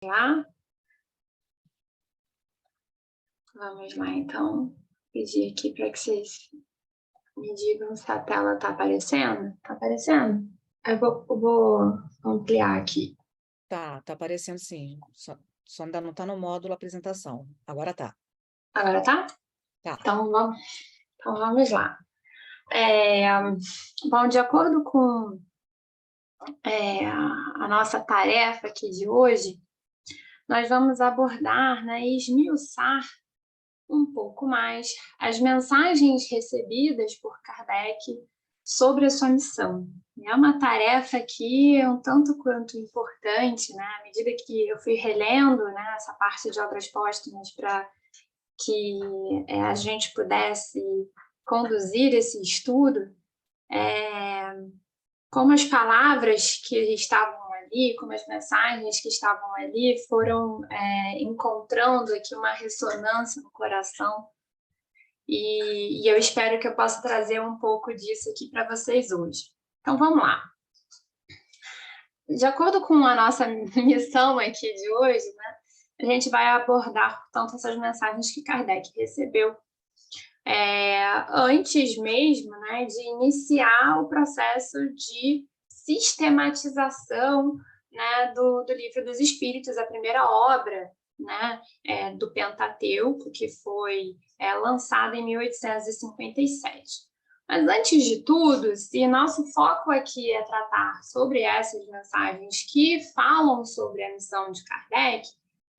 Lá. Vamos lá, então. Pedir aqui para que vocês me digam se a tela está aparecendo. Está aparecendo? Eu vou ampliar aqui. Tá aparecendo sim. Só ainda não está no módulo apresentação. Agora tá. Agora tá? Tá. Então vamos lá. Bom, de acordo com a nossa tarefa aqui de hoje, nós vamos abordar, né, e esmiuçar um pouco mais as mensagens recebidas por Kardec sobre a sua missão. É uma tarefa que é um tanto quanto importante, né? À medida que eu fui relendo, né, essa parte de obras póstumas para que a gente pudesse conduzir esse estudo, como as palavras que estavam ali, como as mensagens que estavam ali foram encontrando aqui uma ressonância no coração. E eu espero que eu possa trazer um pouco disso aqui para vocês hoje. Então, vamos lá. De acordo com a nossa missão aqui de hoje, né, a gente vai abordar, portanto, essas mensagens que Kardec recebeu antes mesmo, né, de iniciar o processo de sistematização, né, do Livro dos Espíritos, a primeira obra, né, do Pentateuco, que foi lançada em 1857. Mas, antes de tudo, se nosso foco aqui é tratar sobre essas mensagens que falam sobre a missão de Kardec,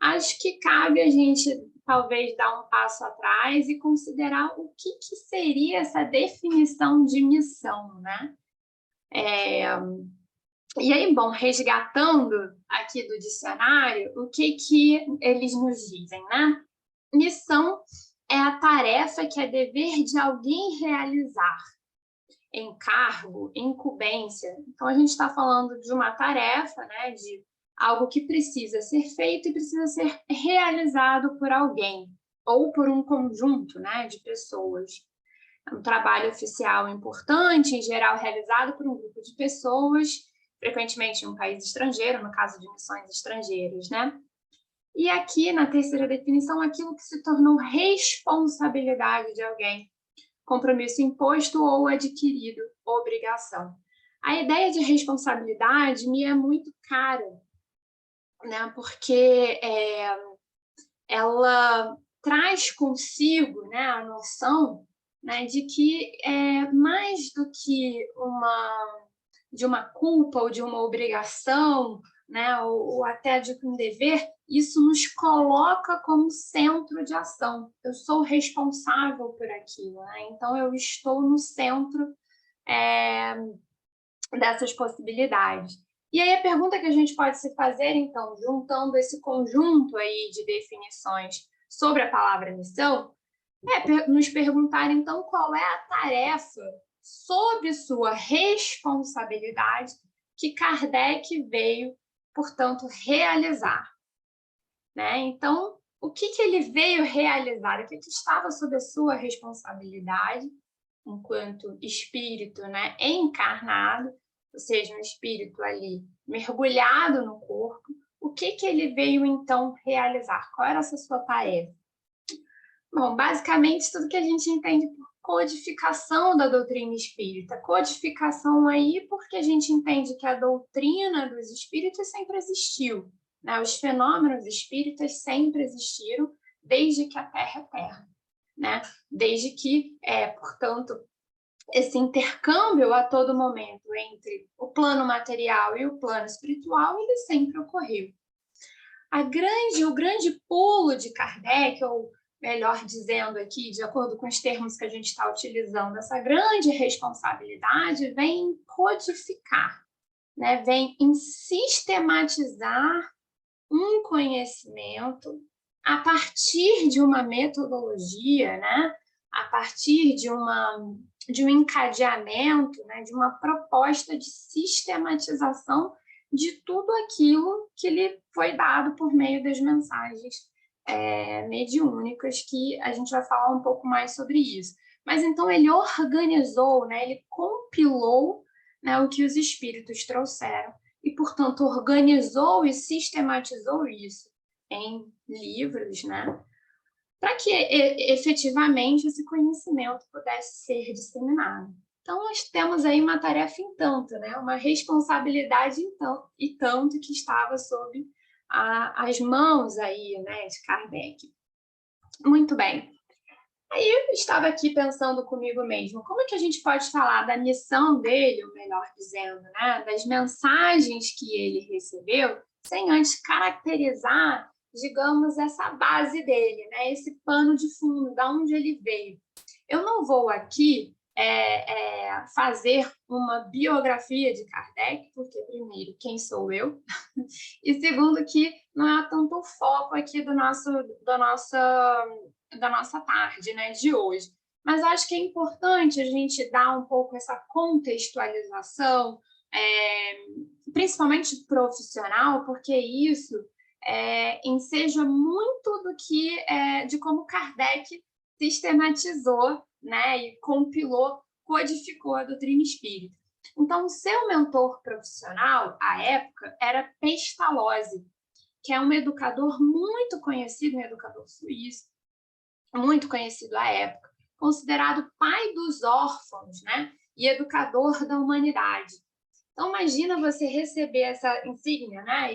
acho que cabe a gente talvez dar um passo atrás e considerar o que seria essa definição de missão, né? E aí, bom, resgatando aqui do dicionário, o que eles nos dizem, né? Missão é a tarefa que é dever de alguém realizar, encargo, incumbência. Então, a gente está falando de uma tarefa, né, de algo que precisa ser feito e precisa ser realizado por alguém, ou por um conjunto, né, de pessoas. É um trabalho oficial importante, em geral realizado por um grupo de pessoas, frequentemente em um país estrangeiro, no caso de missões estrangeiras, né? E aqui, na terceira definição, aquilo que se tornou responsabilidade de alguém, compromisso imposto ou adquirido, obrigação. A ideia de responsabilidade me é muito cara, né? Porque ela traz consigo, né, a noção, né, de que mais do que de uma culpa ou de uma obrigação, né, ou até de um dever, isso nos coloca como centro de ação. Eu sou responsável por aquilo, né? Então eu estou no centro dessas possibilidades. E aí a pergunta que a gente pode se fazer, então, juntando esse conjunto aí de definições sobre a palavra missão, nos perguntar, então, qual é a tarefa sob sua responsabilidade que Kardec veio, portanto, realizar. Né? Então, o que ele veio realizar? O que estava sob a sua responsabilidade enquanto espírito, né, encarnado, ou seja, um espírito ali mergulhado no corpo, o que ele veio, então, realizar? Qual era essa sua tarefa? Bom, basicamente, tudo que a gente entende por codificação da doutrina espírita. Codificação aí porque a gente entende que a doutrina dos espíritos sempre existiu, né? Os fenômenos espíritas sempre existiram desde que a Terra é Terra, né? Desde que, portanto, esse intercâmbio a todo momento entre o plano material e o plano espiritual, ele sempre ocorreu. O grande pulo de Kardec, ou melhor dizendo aqui, de acordo com os termos que a gente está utilizando, essa grande responsabilidade vem em codificar, né? Vem em sistematizar um conhecimento a partir de uma metodologia, né? A partir de um encadeamento, né? De uma proposta de sistematização de tudo aquilo que lhe foi dado por meio das mensagens mediúnicas, que a gente vai falar um pouco mais sobre isso. Mas então ele organizou, né? Ele compilou, né, o que os espíritos trouxeram e, portanto, organizou e sistematizou isso em livros, né? Para que efetivamente esse conhecimento pudesse ser disseminado. Então, nós temos aí uma tarefa em tanto, né? Uma responsabilidade e tanto que estava sob as mãos aí, né, de Kardec. Muito bem. Aí eu estava aqui pensando comigo mesmo, como é que a gente pode falar da missão dele, ou melhor dizendo, né, das mensagens que ele recebeu, sem antes caracterizar, digamos, essa base dele, né, esse pano de fundo, da onde ele veio. Eu não vou aqui fazer uma biografia de Kardec, porque, primeiro, quem sou eu? E segundo, que não é tanto o foco aqui da nossa tarde, né, de hoje. Mas acho que é importante a gente dar um pouco essa contextualização, principalmente profissional, porque isso enseja muito de como Kardec sistematizou, né, e compilou, codificou a doutrina espírita. Então, o seu mentor profissional, à época, era Pestalozzi, que é um educador muito conhecido, um educador suíço, muito conhecido à época, considerado pai dos órfãos, né? E educador da humanidade. Então, imagina você receber essa insígnia, né?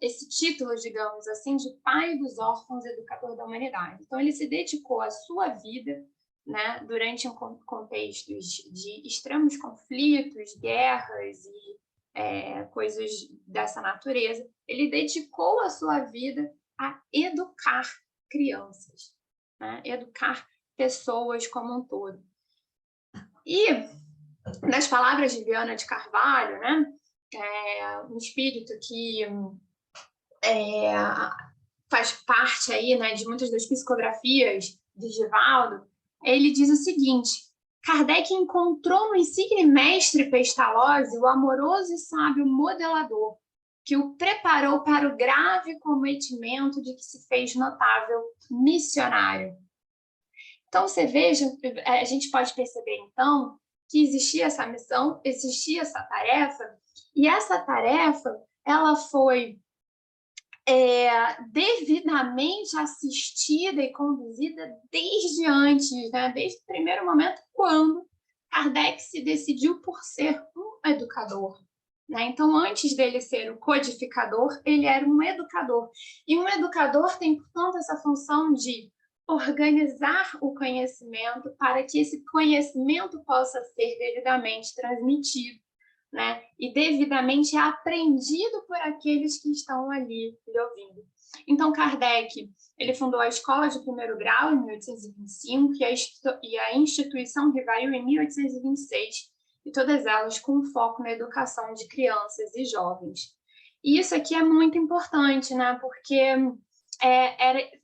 Esse título, digamos assim, de pai dos órfãos, educador da humanidade. Então, ele se dedicou à sua vida, né, durante contextos de extremos conflitos, guerras e coisas dessa natureza. Ele dedicou a sua vida a educar crianças, né? Educar pessoas como um todo. E, nas palavras de Viana de Carvalho, né, um espírito que faz parte aí, né, de muitas das psicografias de Divaldo, ele diz o seguinte: Kardec encontrou no insigne mestre Pestalozzi o amoroso e sábio modelador, que o preparou para o grave cometimento de que se fez notável missionário. Então, você veja, a gente pode perceber, então, que existia essa missão, existia essa tarefa, e essa tarefa, ela foi devidamente assistida e conduzida desde antes, né? Desde o primeiro momento, quando Kardec se decidiu por ser um educador. Né? Então, antes dele ser o codificador, ele era um educador. E um educador tem, portanto, essa função de organizar o conhecimento para que esse conhecimento possa ser devidamente transmitido, né? E devidamente aprendido por aqueles que estão ali lhe ouvindo. Então, Kardec, ele fundou a Escola de Primeiro Grau em 1825 e a Instituição Rivail em 1826, e todas elas com foco na educação de crianças e jovens. E isso aqui é muito importante, né? Porque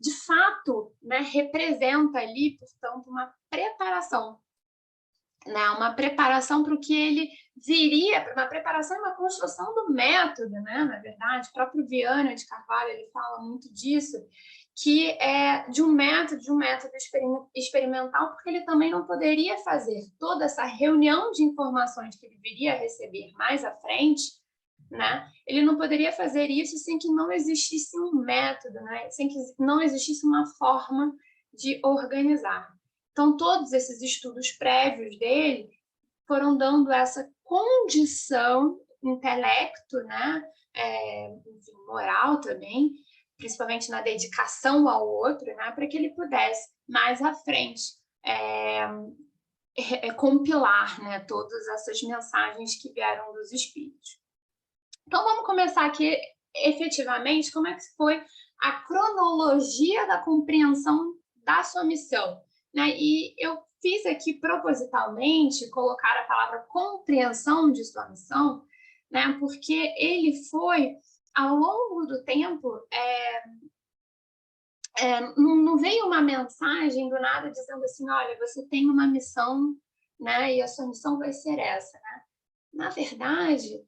de fato, né, representa ali, portanto, uma preparação, né? Uma preparação para o que ele viria, uma preparação e uma construção do método, né? Na verdade, o próprio Viana de Carvalho, ele fala muito disso, que é de um método experimental, porque ele também não poderia fazer toda essa reunião de informações que ele viria a receber mais à frente, né? Ele não poderia fazer isso sem que não existisse um método, né? Sem que não existisse uma forma de organizar. Então, todos esses estudos prévios dele foram dando essa condição, intelecto, né? Enfim, moral também, principalmente na dedicação ao outro, né? Para que ele pudesse, mais à frente, compilar, né? Todas essas mensagens que vieram dos espíritos. Então, vamos começar aqui, efetivamente, como é que foi a cronologia da compreensão da sua missão, né? E eu fiz aqui propositalmente colocar a palavra compreensão de sua missão, né? Porque ele foi, ao longo do tempo, não veio uma mensagem do nada dizendo assim, olha, você tem uma missão, né? E a sua missão vai ser essa, né? Na verdade,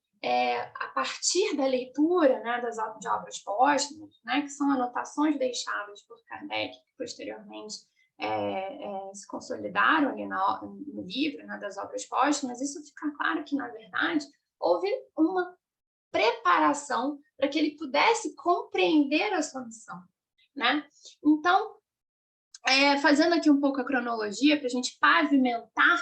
a partir da leitura, né, de obras póstumas, né, que são anotações deixadas por Kardec, que posteriormente se consolidaram ali no livro, né, das obras póstumas, isso fica claro que, na verdade, houve uma preparação para que ele pudesse compreender a sua missão, né? Então, fazendo aqui um pouco a cronologia para a gente pavimentar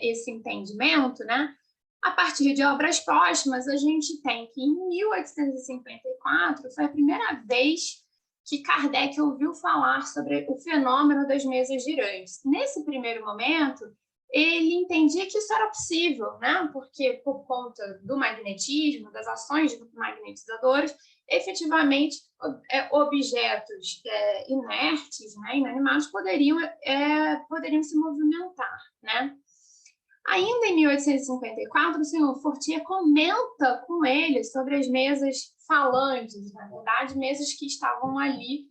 esse entendimento, né? A partir de obras póstumas, a gente tem que em 1854 foi a primeira vez que Kardec ouviu falar sobre o fenômeno das mesas girantes. Nesse primeiro momento, ele entendia que isso era possível, né? Porque por conta do magnetismo, das ações magnetizadoras, efetivamente objetos inertes, né, inanimados, poderiam se movimentar, né? Ainda em 1854, o senhor Fortier comenta com ele sobre as mesas falantes, na verdade, mesas que estavam ali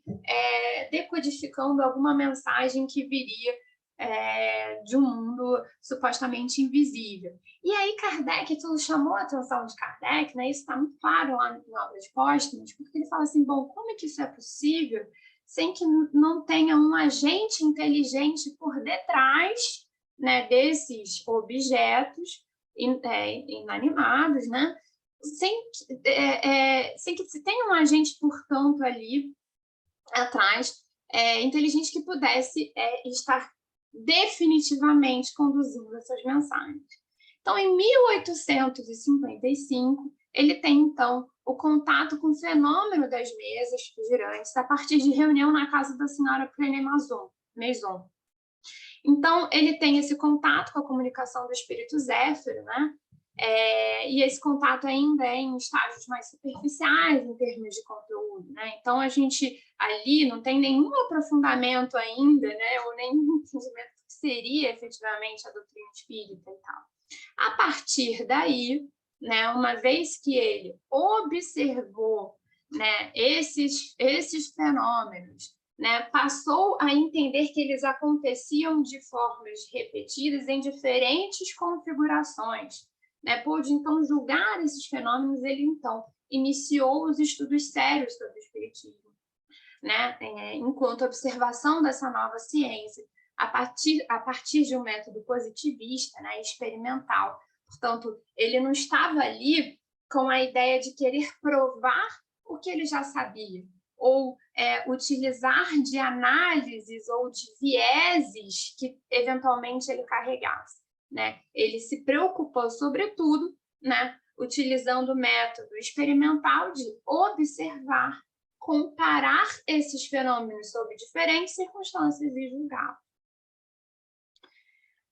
decodificando alguma mensagem que viria de um mundo supostamente invisível. E aí Kardec, aquilo chamou a atenção de Kardec, né? Isso está muito claro lá em Obras Póstumas, porque ele fala assim, bom, como é que isso é possível sem que não tenha um agente inteligente por detrás, né, desses objetos inanimados, né? Sem que se tenha um agente, portanto, ali atrás, inteligente que pudesse estar definitivamente conduzindo essas mensagens. Então, em 1855, ele tem, então, o contato com o fenômeno das mesas girantes a partir de reunião na casa da senhora Clélia Maison. Então, ele tem esse contato com a comunicação do espírito Zéfiro, né? E esse contato ainda é em estágios mais superficiais em termos de conteúdo, né? Então, a gente ali não tem nenhum aprofundamento ainda, né? Ou nenhum entendimento do que seria efetivamente a doutrina espírita e tal. A partir daí, né, uma vez que ele observou, né, esses fenômenos, né, passou a entender que eles aconteciam de formas repetidas em diferentes configurações, né, pôde então julgar esses fenômenos. Ele então iniciou os estudos sérios sobre o espiritismo, né, enquanto observação dessa nova ciência a partir de um método positivista, né, experimental. Portanto, ele não estava ali com a ideia de querer provar o que ele já sabia, ou utilizar de análises ou de vieses que eventualmente ele carregasse, né? Ele se preocupou, sobretudo, né, utilizando o método experimental de observar, comparar esses fenômenos sob diferentes circunstâncias e julgá-los.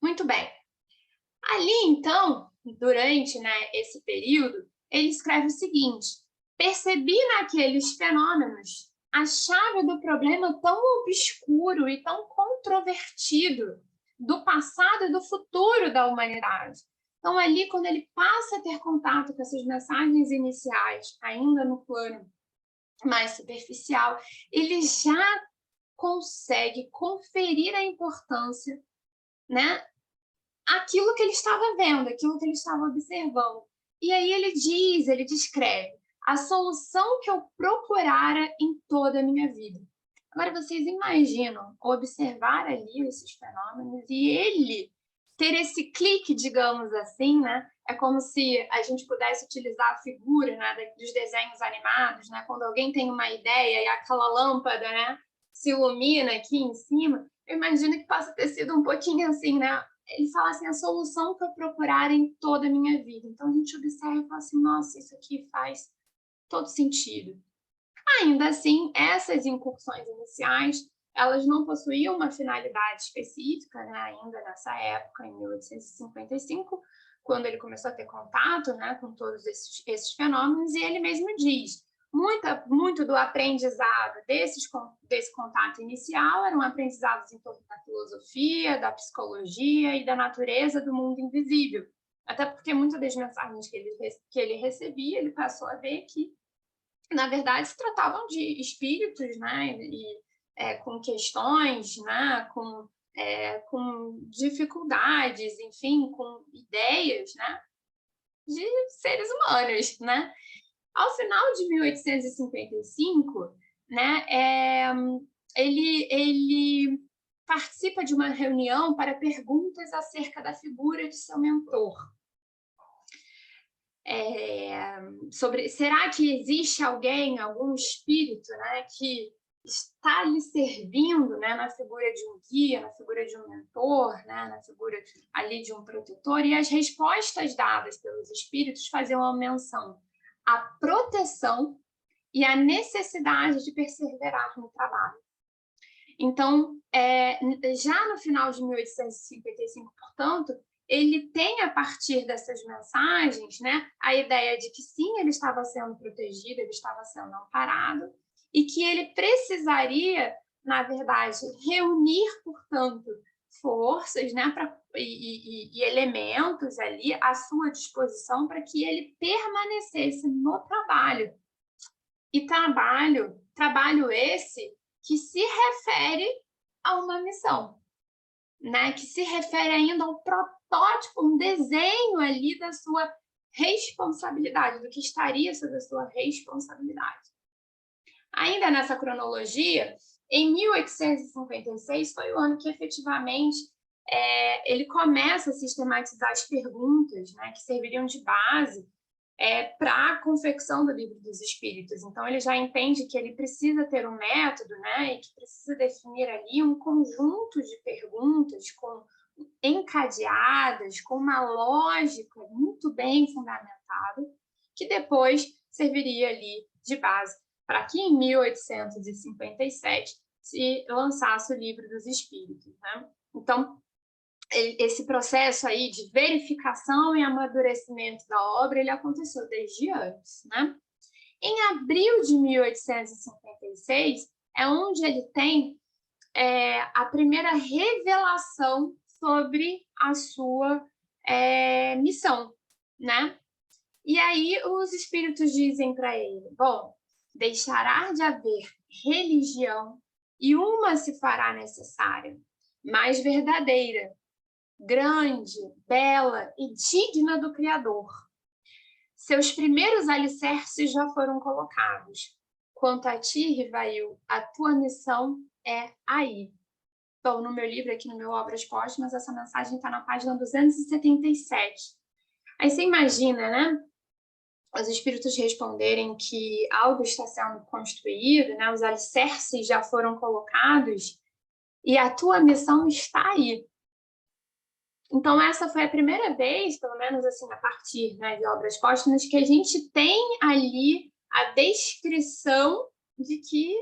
Muito bem. Ali, então, durante, né, esse período, ele escreve o seguinte: percebi naqueles fenômenos a chave do problema tão obscuro e tão controvertido do passado e do futuro da humanidade. Então, ali, quando ele passa a ter contato com essas mensagens iniciais, ainda no plano mais superficial, ele já consegue conferir a importância, né, aquilo que ele estava vendo, aquilo que ele estava observando. E aí ele descreve a solução que eu procurara em toda a minha vida. Agora, vocês imaginam observar ali esses fenômenos e ele ter esse clique, digamos assim, né? É como se a gente pudesse utilizar a figura, né, dos desenhos animados, né? Quando alguém tem uma ideia e aquela lâmpada, né, se ilumina aqui em cima. Eu imagino que possa ter sido um pouquinho assim, né? Ele fala assim, a solução que eu procurar em toda a minha vida. Então, a gente observa e fala assim, nossa, isso aqui faz todo sentido. Ainda assim, essas incursões iniciais, elas não possuíam uma finalidade específica, né, ainda nessa época, em 1855, quando ele começou a ter contato, né, com todos esses fenômenos, e ele mesmo diz, muito do aprendizado desse contato inicial eram aprendizados em torno da filosofia, da psicologia e da natureza do mundo invisível. Até porque muitas das mensagens que ele recebia, ele passou a ver que, na verdade, se tratavam de espíritos, né, e com questões, né, com dificuldades, enfim, com ideias, né, de seres humanos, né? Ao final de 1855, né, ele participa de uma reunião para perguntas acerca da figura de seu mentor. sobre será que existe alguém, algum espírito, né, que está lhe servindo, né, na figura de um guia, na figura de um mentor, né, na figura ali de um protetor, e as respostas dadas pelos espíritos faziam uma menção à proteção e à necessidade de perseverar no trabalho. Então, já no final de 1855, portanto, ele tem, a partir dessas mensagens, né, a ideia de que sim, ele estava sendo protegido, ele estava sendo amparado, e que ele precisaria, na verdade, reunir, portanto, forças, né, e elementos ali à sua disposição para que ele permanecesse no trabalho. E trabalho esse que se refere a uma missão, né? Que se refere ainda ao protótipo, um desenho ali da sua responsabilidade, do que estaria sob a sua responsabilidade. Ainda nessa cronologia, em 1856 foi o ano que efetivamente ele começa a sistematizar as perguntas, né, que serviriam de base para a confecção do Livro dos Espíritos. Então, ele já entende que ele precisa ter um método, né, e que precisa definir ali um conjunto de perguntas encadeadas, com uma lógica muito bem fundamentada, que depois serviria ali de base para que em 1857 se lançasse o Livro dos Espíritos, né? Então, esse processo aí de verificação e amadurecimento da obra, ele aconteceu desde antes, né? Em abril de 1856, é onde ele tem a primeira revelação sobre a sua missão, né? E aí os espíritos dizem para ele, bom, deixará de haver religião e uma se fará necessária, mais verdadeira, grande, bela e digna do Criador. Seus primeiros alicerces já foram colocados. Quanto a ti, Rivail, a tua missão é aí. Então, no meu livro, aqui no meu Obras Póstumas, essa mensagem está na página 277. Aí você imagina, né? Os espíritos responderem que algo está sendo construído, né? Os alicerces já foram colocados e a tua missão está aí. Então, essa foi a primeira vez, pelo menos assim, a partir, né, de Obras Póstumas, que a gente tem ali a descrição de que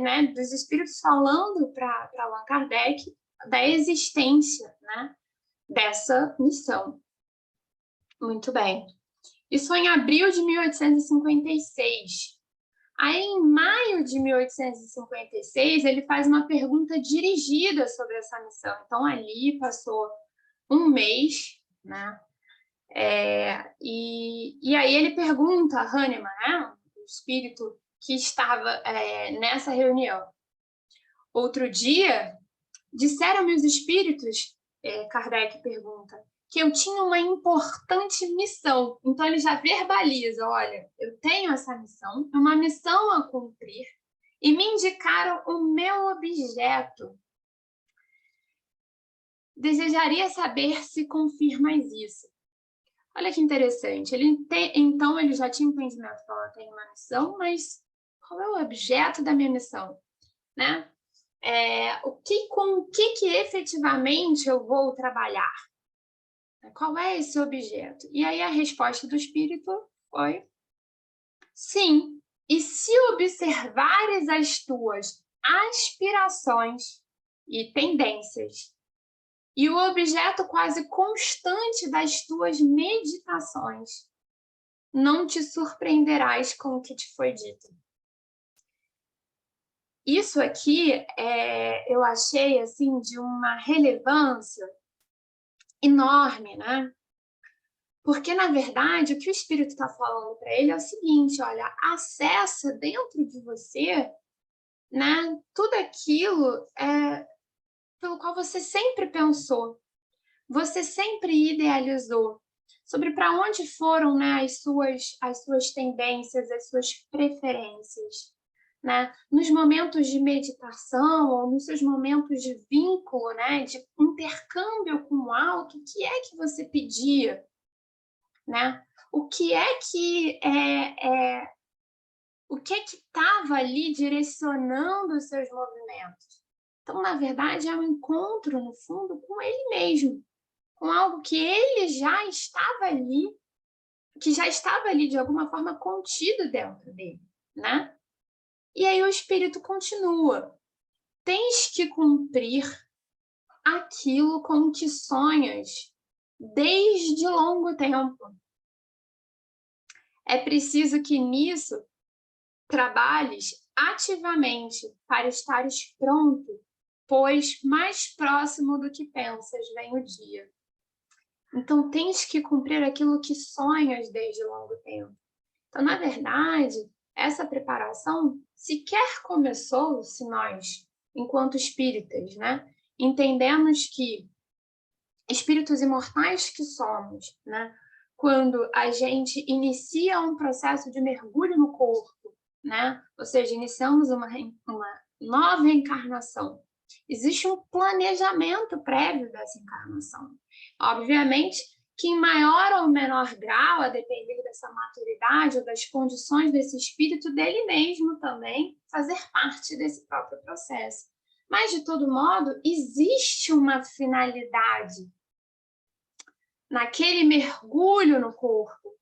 né, dos espíritos falando para Allan Kardec da existência, né, dessa missão. Muito bem. Isso foi em abril de 1856. Aí, em maio de 1856, ele faz uma pergunta dirigida sobre essa missão. Então, ali passou um mês, né? E aí ele pergunta a Hahnemann, né, o espírito que estava nessa reunião. Outro dia, disseram-me os espíritos, Kardec pergunta, que eu tinha uma importante missão. Então ele já verbaliza, olha, eu tenho essa missão, uma missão a cumprir, e me indicaram o meu objeto. Desejaria saber se confirmas isso. Olha que interessante. Então, ele já tinha entendimento que ela tem uma missão, mas qual é o objeto da minha missão? Né? Com o que efetivamente eu vou trabalhar? Qual é esse objeto? E aí a resposta do espírito foi: sim. E se observares as tuas aspirações e tendências, e o objeto quase constante das tuas meditações, não te surpreenderás com o que te foi dito. Isso aqui eu achei assim de uma relevância enorme, né? Porque, na verdade, o que o Espírito está falando para ele é o seguinte, olha, acessa dentro de você, né, tudo aquilo pelo qual você sempre pensou, você sempre idealizou, sobre para onde foram, né, as suas tendências, as suas preferências, né? Nos momentos de meditação ou nos seus momentos de vínculo, né, de intercâmbio com o alto, o que é que você pedia, né? o que estava ali direcionando os seus movimentos. Então, na verdade, é um encontro, no fundo, com ele mesmo, com algo que ele já estava ali, que já estava ali de alguma forma contido dentro dele, né? E aí o espírito continua. Tens que cumprir aquilo com que sonhas desde longo tempo. É preciso que nisso trabalhes ativamente para estares pronto, pois mais próximo do que pensas vem o dia. Então, tens que cumprir aquilo que sonhas desde longo tempo. Então, na verdade, essa preparação sequer começou se nós, enquanto espíritas, né, entendemos que espíritos imortais que somos, né, quando a gente inicia um processo de mergulho no corpo, né, ou seja, iniciamos uma nova encarnação, existe um planejamento prévio dessa encarnação. Obviamente que em maior ou menor grau, a depender dessa maturidade ou das condições desse espírito, dele mesmo também fazer parte desse próprio processo. Mas, de todo modo, existe uma finalidade naquele mergulho no corpo.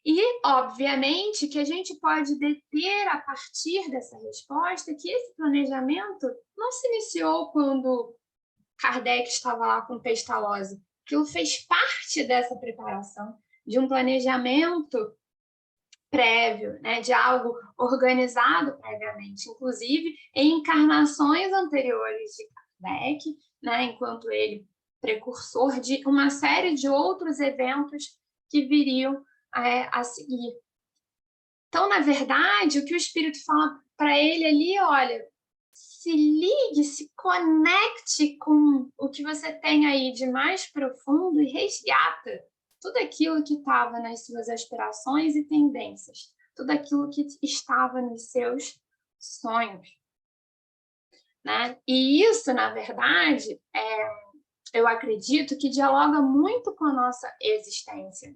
E, obviamente, que a gente pode deter a partir dessa resposta que esse planejamento não se iniciou quando Kardec estava lá com Pestalozzi. Aquilo fez parte dessa preparação, de um planejamento prévio, né, de algo organizado previamente, inclusive em encarnações anteriores de Kardec, né, enquanto ele precursor de uma série de outros eventos que viriam a seguir. Então, na verdade, o que o Espírito fala para ele ali, olha, se ligue, se conecte com o que você tem aí de mais profundo e resgata tudo aquilo que estava nas suas aspirações e tendências, tudo aquilo que estava nos seus sonhos, né? E isso, na verdade, eu acredito que dialoga muito com a nossa existência,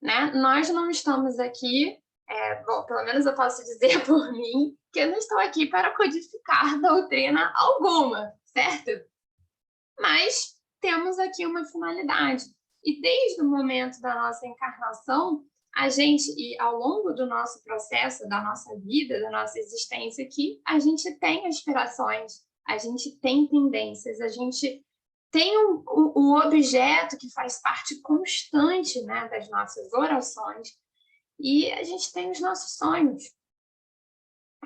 né? Nós não estamos aqui, bom, pelo menos eu posso dizer por mim, que eu não estou aqui para codificar doutrina alguma, certo? Mas temos aqui uma finalidade. E desde o momento da nossa encarnação, a gente, e ao longo do nosso processo, da nossa vida, da nossa existência aqui, a gente tem aspirações, a gente tem tendências, a gente tem o objeto que faz parte constante, né, das nossas orações, e a gente tem os nossos sonhos,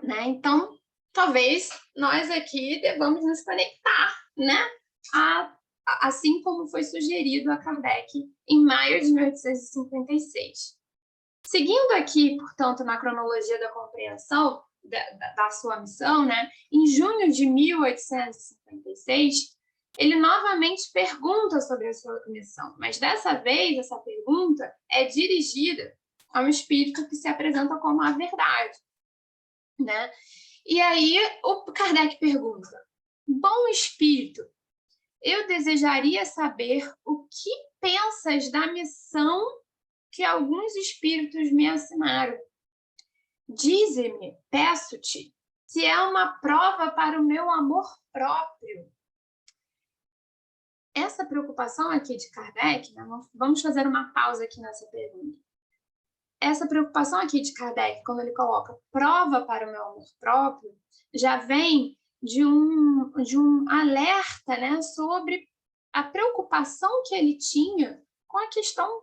né? Então, talvez nós aqui devamos nos conectar, né, assim como foi sugerido a Kardec em maio de 1856. Seguindo aqui, portanto, na cronologia da compreensão da sua missão, né, em junho de 1856, ele novamente pergunta sobre a sua missão, mas dessa vez essa pergunta é dirigida a um espírito que se apresenta como a verdade, né? E aí o Kardec pergunta: bom espírito, eu desejaria saber o que pensas da missão que alguns espíritos me assinaram. Dize-me, peço-te, se é uma prova para o meu amor próprio. Essa preocupação aqui de Kardec, né, vamos fazer uma pausa aqui nessa pergunta. Essa preocupação aqui de Kardec, quando ele coloca prova para o meu amor próprio, já vem de um alerta, né, sobre a preocupação que ele tinha com a questão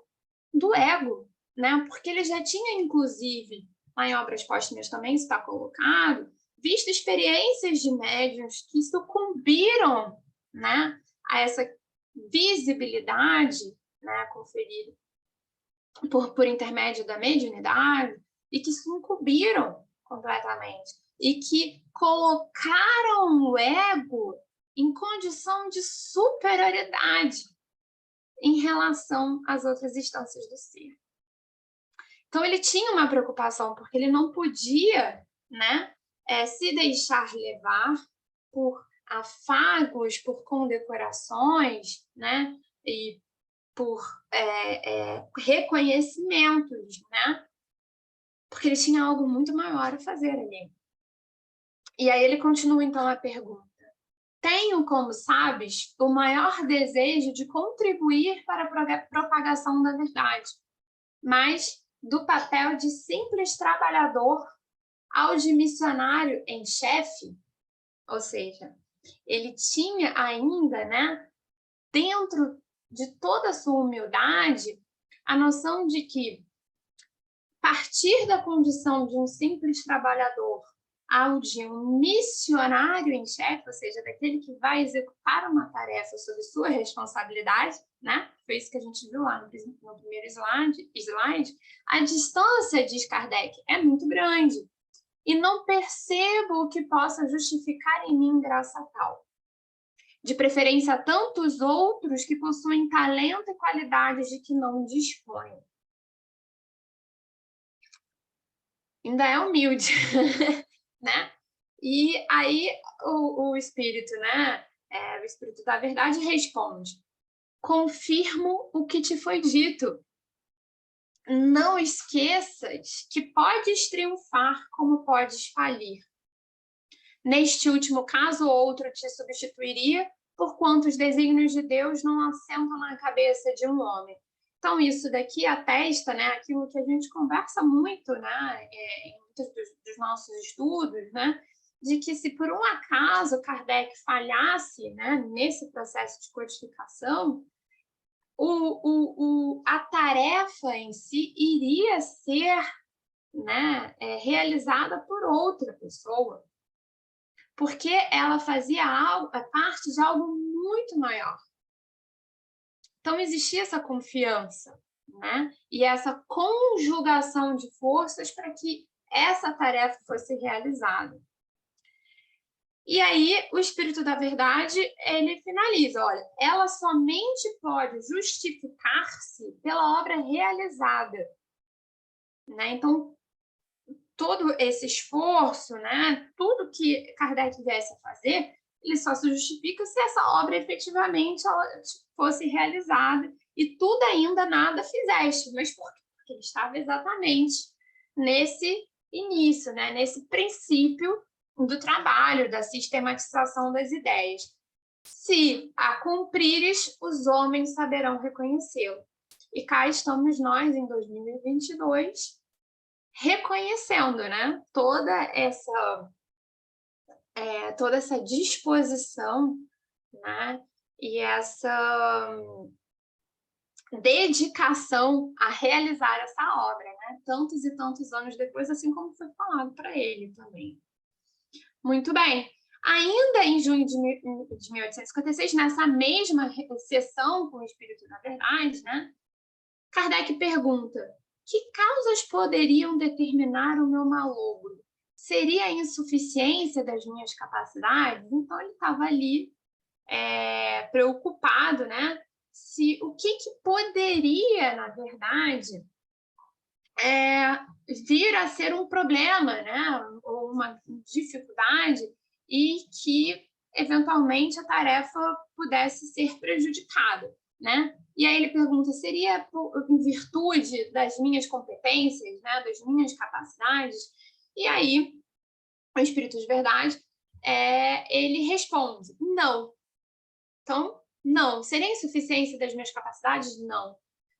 do ego, né? Porque ele já tinha, inclusive, lá em Obras Póstumas também está colocado, visto experiências de médiuns que sucumbiram, né, a essa visibilidade, né, conferida por intermédio da mediunidade, e que sucumbiram completamente, e que colocaram o ego em condição de superioridade em relação às outras instâncias do ser. Então, ele tinha uma preocupação, porque ele não podia, né, se deixar levar por afagos, por condecorações, né, e por reconhecimentos, né? Porque ele tinha algo muito maior a fazer ali. E aí ele continua então a pergunta: tenho, como sabes, o maior desejo de contribuir para a propagação da verdade, mas do papel de simples trabalhador ao de missionário em chefe, ou seja, ele tinha ainda, né, dentro de toda a sua humildade, a noção de que partir da condição de um simples trabalhador ao de um missionário em chefe, ou seja, daquele que vai executar uma tarefa sob sua responsabilidade, né? Foi isso que a gente viu lá no primeiro slide. A distância, diz Kardec, é muito grande. E não percebo o que possa justificar em mim graça tal. De preferência a tantos outros que possuem talento e qualidades de que não disponho. Ainda é humilde, né? E aí o espírito, né? O espírito da verdade responde: confirmo o que te foi dito. Não esqueças que podes triunfar como podes falir. Neste último caso, outro te substituiria, porquanto os desígnios de Deus não assentam na cabeça de um homem. Então, isso daqui atesta, né, aquilo que a gente conversa muito, né, em muitos dos nossos estudos, né, de que se por um acaso Kardec falhasse, né, nesse processo de codificação, a tarefa em si iria ser, né, realizada por outra pessoa, porque ela fazia parte de algo muito maior. Então, existia essa confiança, né? E essa conjugação de forças para que essa tarefa fosse realizada. E aí, o Espírito da Verdade, ele finaliza, olha, ela somente pode justificar-se pela obra realizada, né? Então, todo esse esforço, né, tudo que Kardec viesse a fazer, ele só se justifica se essa obra efetivamente ela fosse realizada. E tudo ainda nada fizeste. Mas por quê? Porque ele estava exatamente nesse início, né, nesse princípio do trabalho, da sistematização das ideias. Se a cumprires, os homens saberão reconhecê-lo. E cá estamos nós, em 2022, reconhecendo, né, toda essa disposição, né, e essa dedicação a realizar essa obra, né, tantos e tantos anos depois, assim como foi falado para ele também. Muito bem. Ainda em junho de 1856, nessa mesma sessão com o Espírito da Verdade, né, Kardec pergunta: que causas poderiam determinar o meu malogro? Seria a insuficiência das minhas capacidades? Então, ele estava ali preocupado, né? O que poderia, na verdade, vir a ser um problema, né? Ou uma dificuldade, e que, eventualmente, a tarefa pudesse ser prejudicada, né? E aí ele pergunta, seria em virtude das minhas competências, né, das minhas capacidades? E aí, o Espírito de Verdade, ele responde, não. Então, não. Seria insuficiência das minhas capacidades? Não.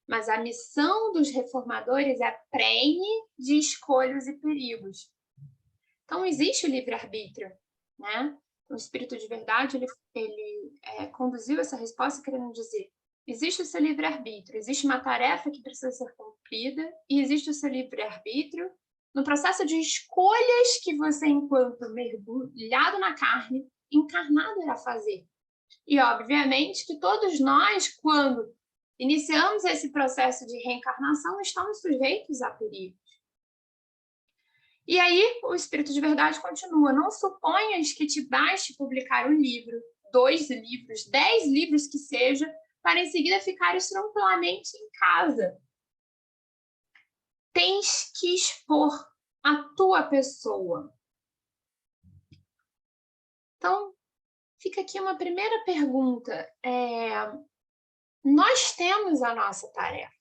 Mas a missão dos reformadores é prenhe de escolhas e perigos. Então, existe o livre-arbítrio, né? O Espírito de Verdade, ele conduziu essa resposta querendo dizer, existe o seu livre-arbítrio, existe uma tarefa que precisa ser cumprida e existe o seu livre-arbítrio no processo de escolhas que você, enquanto mergulhado na carne, encarnado irá fazer. E, obviamente, que todos nós, quando iniciamos esse processo de reencarnação, estamos sujeitos a perigo. E aí, o Espírito de Verdade continua, não suponhas que te baste publicar um livro, 2 livros, 10 livros que seja, para em seguida ficares tranquilamente em casa. Tens que expor a tua pessoa. Então, fica aqui uma primeira pergunta. nós temos a nossa tarefa,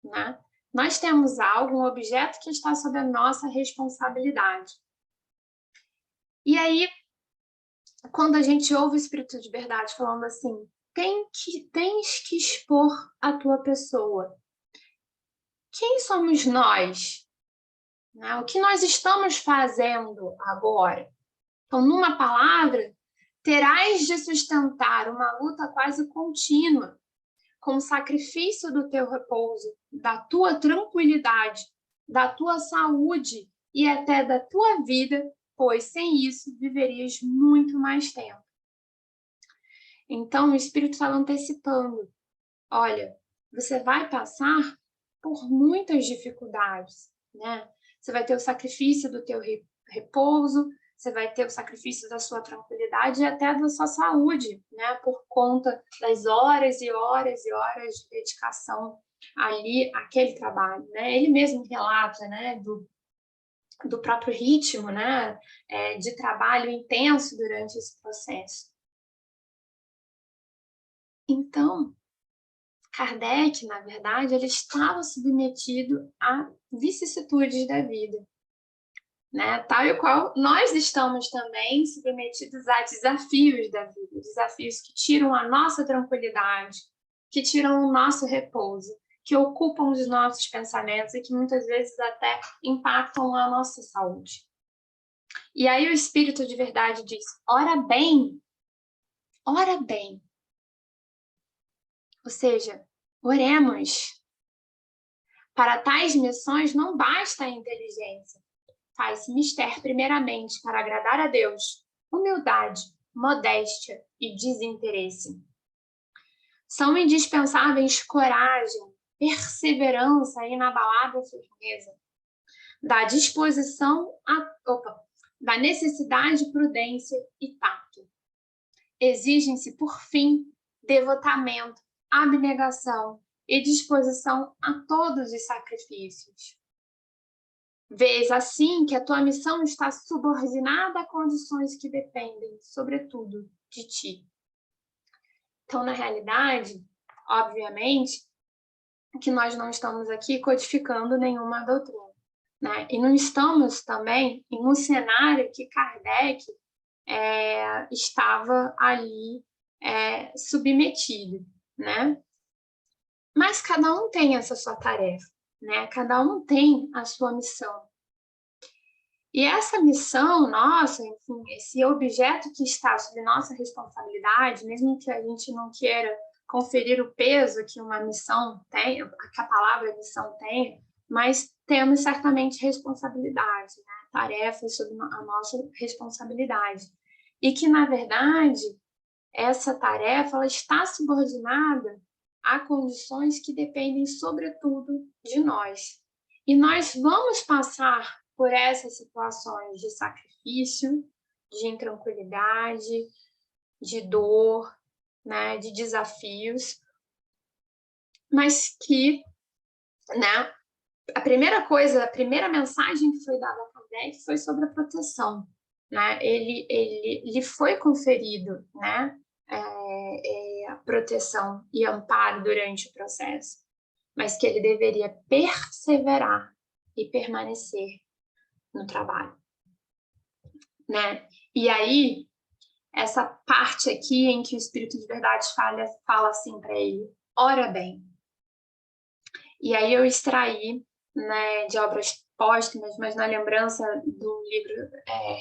né? Nós temos algo, um objeto que está sob a nossa responsabilidade. E aí, quando a gente ouve o Espírito de Verdade falando assim, tens que expor a tua pessoa. Quem somos nós? Né? O que nós estamos fazendo agora? Então, numa palavra, terás de sustentar uma luta quase contínua com o sacrifício do teu repouso, da tua tranquilidade, da tua saúde e até da tua vida, pois sem isso viverias muito mais tempo. Então, o Espírito está antecipando. Olha, você vai passar por muitas dificuldades, né? Você vai ter o sacrifício do teu repouso, você vai ter o sacrifício da sua tranquilidade e até da sua saúde, né? Por conta das horas e horas e horas de dedicação ali àquele trabalho, né? Ele mesmo relata, né? Do próprio ritmo, né? De trabalho intenso durante esse processo. Então, Kardec, na verdade, ele estava submetido a vicissitudes da vida, né? Tal e qual nós estamos também submetidos a desafios da vida, desafios que tiram a nossa tranquilidade, que tiram o nosso repouso, que ocupam os nossos pensamentos e que muitas vezes até impactam a nossa saúde. E aí o Espírito de Verdade diz, ora bem, ou seja, oremos. Para tais missões não basta a inteligência. Faz-se mister primeiramente para agradar a Deus, humildade, modéstia e desinteresse. São indispensáveis coragem, perseverança e inabalável firmeza. Da necessidade, prudência e tato. Exigem-se, por fim, devotamento, abnegação e disposição a todos os sacrifícios. Vês assim que a tua missão está subordinada a condições que dependem, sobretudo, de ti. Então, na realidade, obviamente, que nós não estamos aqui codificando nenhuma doutrina, né? E não estamos também em um cenário que Kardec estava ali submetido, né? Mas cada um tem essa sua tarefa, né? Cada um tem a sua missão. E essa missão nossa, enfim, esse objeto que está sob nossa responsabilidade, mesmo que a gente não queira conferir o peso que uma missão tem, que a palavra missão tem, mas temos certamente responsabilidade, né? Tarefas sob a nossa responsabilidade. E que, na verdade, essa tarefa ela está subordinada a condições que dependem, sobretudo, de nós. E nós vamos passar por essas situações de sacrifício, de intranquilidade, de dor, né, de desafios, mas que, né, a primeira mensagem que foi dada a Kardec foi sobre a proteção, né? Ele foi conferido, né, a proteção e amparo durante o processo, mas que ele deveria perseverar e permanecer no trabalho, né? E aí, essa parte aqui em que o Espírito de Verdade fala assim para ele, ora bem. E aí eu extraí, né, de obras póstumas, mas na lembrança do livro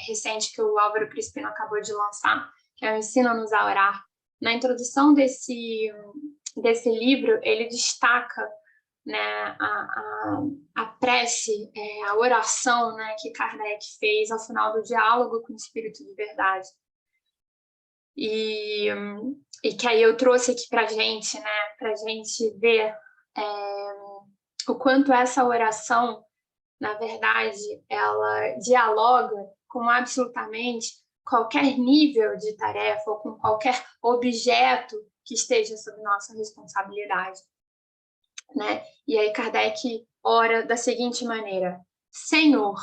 recente que o Álvaro Crispino acabou de lançar, que é o Ensina-nos a Orar. Na introdução desse livro, ele destaca, né, a prece, a oração, né, que Kardec fez ao final do diálogo com o Espírito de Verdade. E que aí eu trouxe aqui para a gente, né, para a gente ver o quanto essa oração, na verdade, ela dialoga com absolutamente qualquer nível de tarefa ou com qualquer objeto que esteja sob nossa responsabilidade, né? E aí Kardec ora da seguinte maneira: Senhor,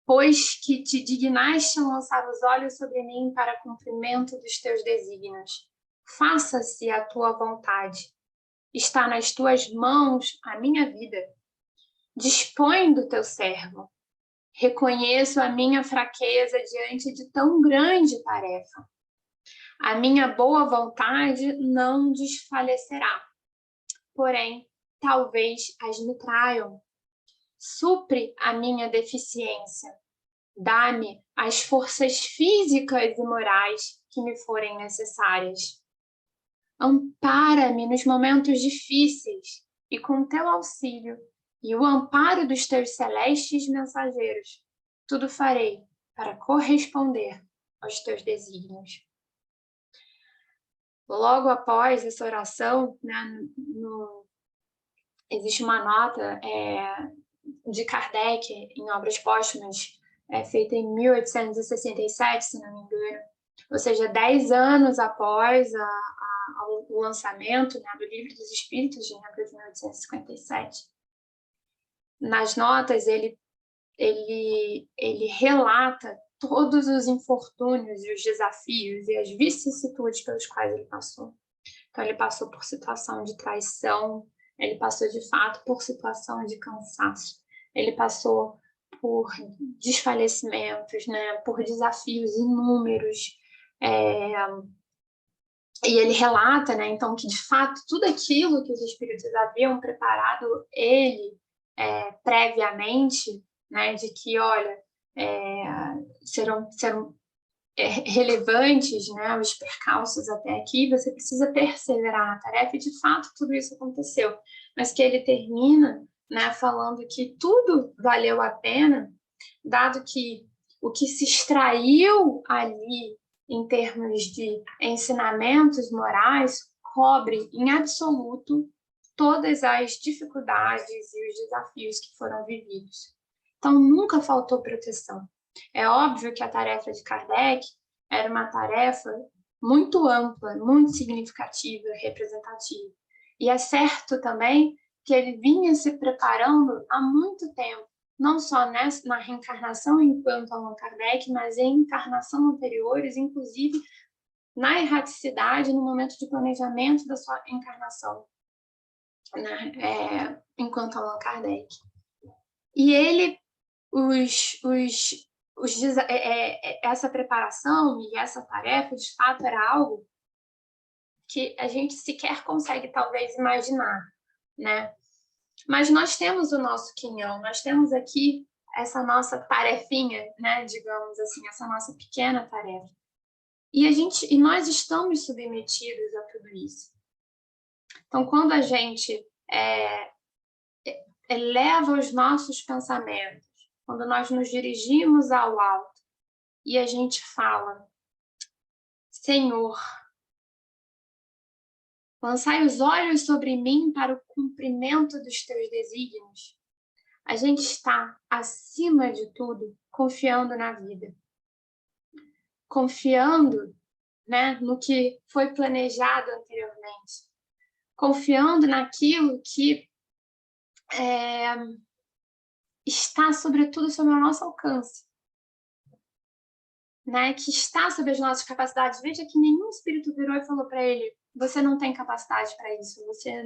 pois que te dignaste lançar os olhos sobre mim para cumprimento dos teus desígnios, faça-se a tua vontade, está nas tuas mãos a minha vida. Dispõe do teu servo. Reconheço a minha fraqueza diante de tão grande tarefa. A minha boa vontade não desfalecerá. Porém, talvez as me traiam. Supre a minha deficiência. Dá-me as forças físicas e morais que me forem necessárias. Ampara-me nos momentos difíceis e com teu auxílio e o amparo dos teus celestes mensageiros, tudo farei para corresponder aos teus desígnios. Logo após essa oração, né, existe uma nota de Kardec em Obras Póstumas, feita em 1867, se não me engano, ou seja, 10 anos após o lançamento, né, do Livro dos Espíritos, em abril de 1857. Nas notas, ele relata todos os infortúnios e os desafios e as vicissitudes pelos quais ele passou. Então, ele passou por situação de traição, ele passou, de fato, por situação de cansaço, ele passou por desfalecimentos, né, por desafios inúmeros, e ele relata, né, então, que, de fato, tudo aquilo que os espíritos haviam preparado ele previamente, né, de que, olha, serão relevantes, né, os percalços até aqui, você precisa perseverar na tarefa, e, de fato, tudo isso aconteceu. Mas que ele termina, né, falando que tudo valeu a pena, dado que o que se extraiu ali em termos de ensinamentos morais cobre em absoluto todas as dificuldades e os desafios que foram vividos. Então, nunca faltou proteção. É óbvio que a tarefa de Kardec era uma tarefa muito ampla, muito significativa, representativa. E é certo também que ele vinha se preparando há muito tempo, não só na reencarnação enquanto Allan Kardec, mas em encarnações anteriores, inclusive na erraticidade, no momento de planejamento da sua encarnação, né, enquanto Allan Kardec. E ele, essa preparação e essa tarefa, de fato, era algo que a gente sequer consegue, talvez, imaginar, né? Mas nós temos o nosso quinhão, nós temos aqui essa nossa tarefinha, né, digamos assim, essa nossa pequena tarefa. E nós estamos submetidos a tudo isso. Então, quando a gente eleva os nossos pensamentos, quando nós nos dirigimos ao alto e a gente fala: Senhor, lançai os olhos sobre mim para o cumprimento dos teus desígnios, a gente está, acima de tudo, confiando na vida. Confiando, né, no que foi planejado anteriormente. Confiando naquilo que está, sobretudo, sob o nosso alcance. Né, que está sob as nossas capacidades. Veja que nenhum espírito virou e falou para ele: você não tem capacidade para isso, você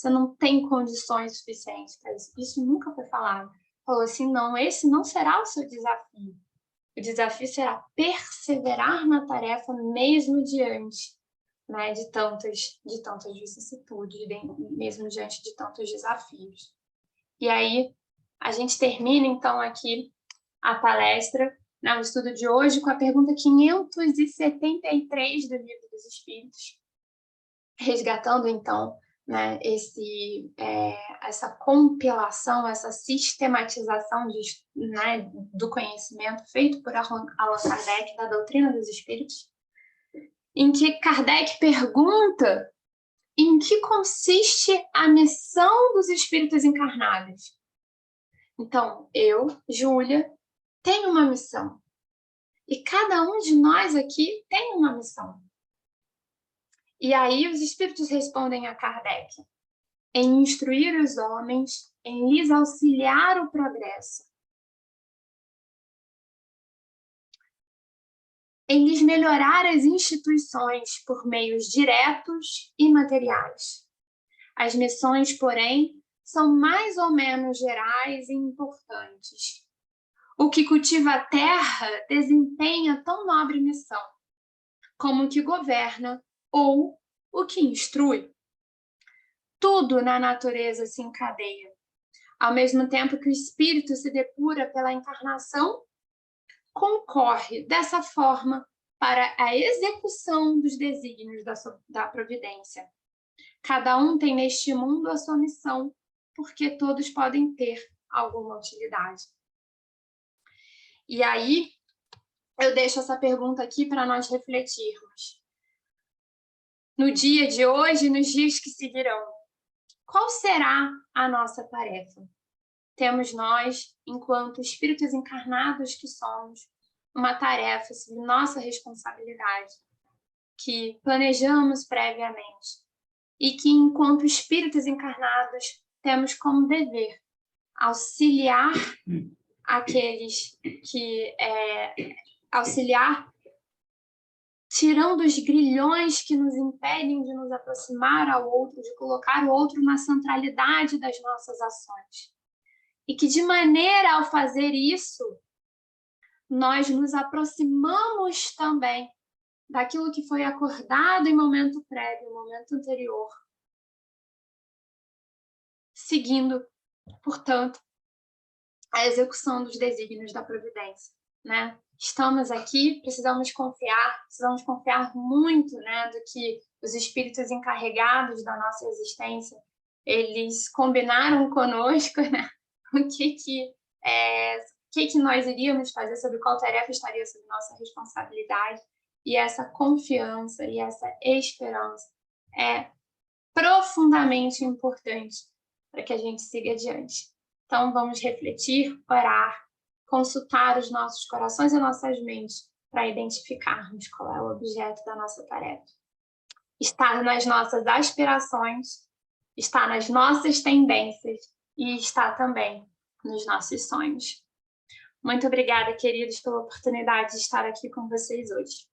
não tem condições suficientes para isso. Isso nunca foi falado. Falou assim: não, esse não será o seu desafio. O desafio será perseverar na tarefa mesmo diante, né, de tantas vicissitudes, mesmo diante de tantos desafios. E aí a gente termina então aqui a palestra, o estudo de hoje, com a pergunta 573 do Livro dos Espíritos, resgatando, então, né, essa compilação, essa sistematização né, do conhecimento feito por Allan Kardec, da doutrina dos Espíritos, em que Kardec pergunta em que consiste a missão dos espíritos encarnados. Então, eu, Júlia, tem uma missão. E cada um de nós aqui tem uma missão. E aí os espíritos respondem a Kardec: em instruir os homens, em lhes auxiliar o progresso, em lhes melhorar as instituições por meios diretos e materiais, As missões, porém, são mais ou menos gerais e importantes. O que cultiva a terra desempenha tão nobre missão como o que governa ou o que instrui. Tudo na natureza se encadeia. Ao mesmo tempo que o espírito se depura pela encarnação, concorre dessa forma para a execução dos desígnios da providência. Cada um tem neste mundo a sua missão, porque todos podem ter alguma utilidade. E aí, eu deixo essa pergunta aqui para nós refletirmos. No dia de hoje e nos dias que seguirão, qual será a nossa tarefa? Temos nós, enquanto espíritos encarnados que somos, uma tarefa sob nossa responsabilidade, que planejamos previamente, e que, enquanto espíritos encarnados, temos como dever auxiliar aqueles que auxiliar, tirando os grilhões que nos impedem de nos aproximar ao outro, de colocar o outro na centralidade das nossas ações. E que, de maneira ao fazer isso, nós nos aproximamos também daquilo que foi acordado em momento prévio, momento anterior, seguindo, portanto, a execução dos desígnios da providência, né? Estamos aqui, precisamos confiar muito, né, do que os espíritos encarregados da nossa existência, eles combinaram conosco, né? O que nós iríamos fazer, sobre qual tarefa estaria sob nossa responsabilidade, e essa confiança e essa esperança é profundamente importante para que a gente siga adiante. Então, vamos refletir, orar, consultar os nossos corações e nossas mentes para identificarmos qual é o objeto da nossa tarefa. Está nas nossas aspirações, está nas nossas tendências e está também nos nossos sonhos. Muito obrigada, queridos, pela oportunidade de estar aqui com vocês hoje.